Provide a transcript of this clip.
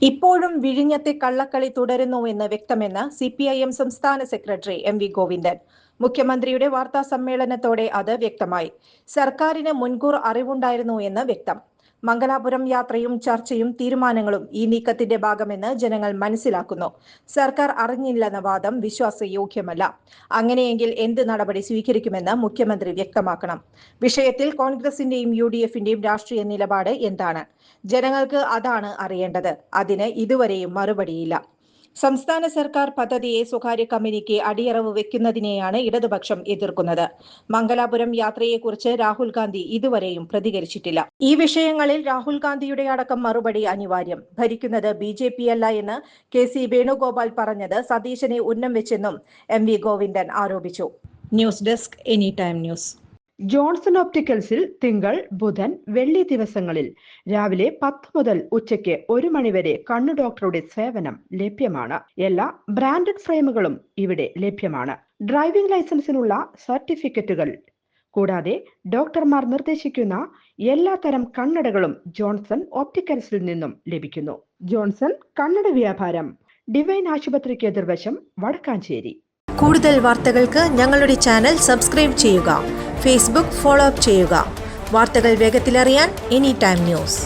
ഇപ്പോഴും വിഴിഞ്ഞത്തെ കള്ളക്കളി തുടരുന്നുവെന്ന് വ്യക്തമെന്ന് സിപിഐഎം സംസ്ഥാന സെക്രട്ടറി എം.വി. ഗോവിന്ദൻ. മുഖ്യമന്ത്രിയുടെ വാർത്താ സമ്മേളനത്തോടെ അത് വ്യക്തമായി. സർക്കാരിന് മുൻകൂർ അറിവുണ്ടായിരുന്നു എന്ന് വ്യക്തം. മംഗലാപുരം യാത്രയും ചർച്ചയും തീരുമാനങ്ങളും ഈ നീക്കത്തിന്റെ ഭാഗമെന്ന് ജനങ്ങൾ മനസ്സിലാക്കുന്നു. സർക്കാർ അറിഞ്ഞില്ലെന്ന വാദം വിശ്വാസയോഗ്യമല്ല. അങ്ങനെയെങ്കിൽ എന്ത് നടപടി സ്വീകരിക്കുമെന്ന് മുഖ്യമന്ത്രി വ്യക്തമാക്കണം. വിഷയത്തിൽ കോൺഗ്രസിന്റെയും UDFന്റെയും രാഷ്ട്രീയ നിലപാട് എന്താണ്? ജനങ്ങൾക്ക് അതാണ് അറിയേണ്ടത്. അതിന് ഇതുവരെയും മറുപടിയില്ല. സംസ്ഥാന സർക്കാർ പദ്ധതിയെ സ്വകാര്യ കമ്പനിക്ക് അടിയറവ് വെക്കുന്നതിനെയാണ് ഇടതുപക്ഷം എതിർക്കുന്നത്. മംഗലാപുരം യാത്രയെക്കുറിച്ച് രാഹുൽ ഗാന്ധി ഇതുവരെയും പ്രതികരിച്ചിട്ടില്ല. ഈ വിഷയങ്ങളിൽ രാഹുൽ ഗാന്ധിയുടെ അടക്കം മറുപടി അനിവാര്യം. ഭരിക്കുന്നത് BJP അല്ല എന്ന് KC വേണുഗോപാൽ പറഞ്ഞത് സതീശനെ ഉന്നം വെച്ചെന്നും M.V. ഗോവിന്ദൻ ആരോപിച്ചു. News desk any time news. Johnson ഒപ്റ്റിക്കൽസിൽ തിങ്കൾ, ബുധൻ, വെള്ളി ദിവസങ്ങളിൽ രാവിലെ 10 മുതൽ ഉച്ചയ്ക്ക് 1 മണിവരെ കണ്ണു ഡോക്ടറുടെ സേവനം ലഭ്യമാണ്. എല്ലാ ബ്രാൻഡഡ് ഫ്രെയിമുകളും ഇവിടെ ലഭ്യമാണ്. ഡ്രൈവിംഗ് ലൈസൻസിനുള്ള സർട്ടിഫിക്കറ്റുകൾ കൂടാതെ ഡോക്ടർമാർ നിർദ്ദേശിക്കുന്ന എല്ലാ തരം കണ്ണടകളും ജോൺസൺ ഒപ്റ്റിക്കൽസിൽ നിന്നും ലഭിക്കുന്നു. ജോൺസൺ കണ്ണട വ്യാപാരം, ഡിവൈൻ ആശുപത്രിക്ക് എതിർവശം, വടക്കാഞ്ചേരി. കൂടുതൽ വാർത്തകൾക്ക് ഞങ്ങളുടെ ചാനൽ സബ്സ്ക്രൈബ് ചെയ്യുക. ഫേസ്ബുക്ക് ഫോളോ അപ്പ് ചെയ്യുക. വാർത്തകൾ വേഗത്തിലറിയാൻ എനി ടൈം ന്യൂസ്.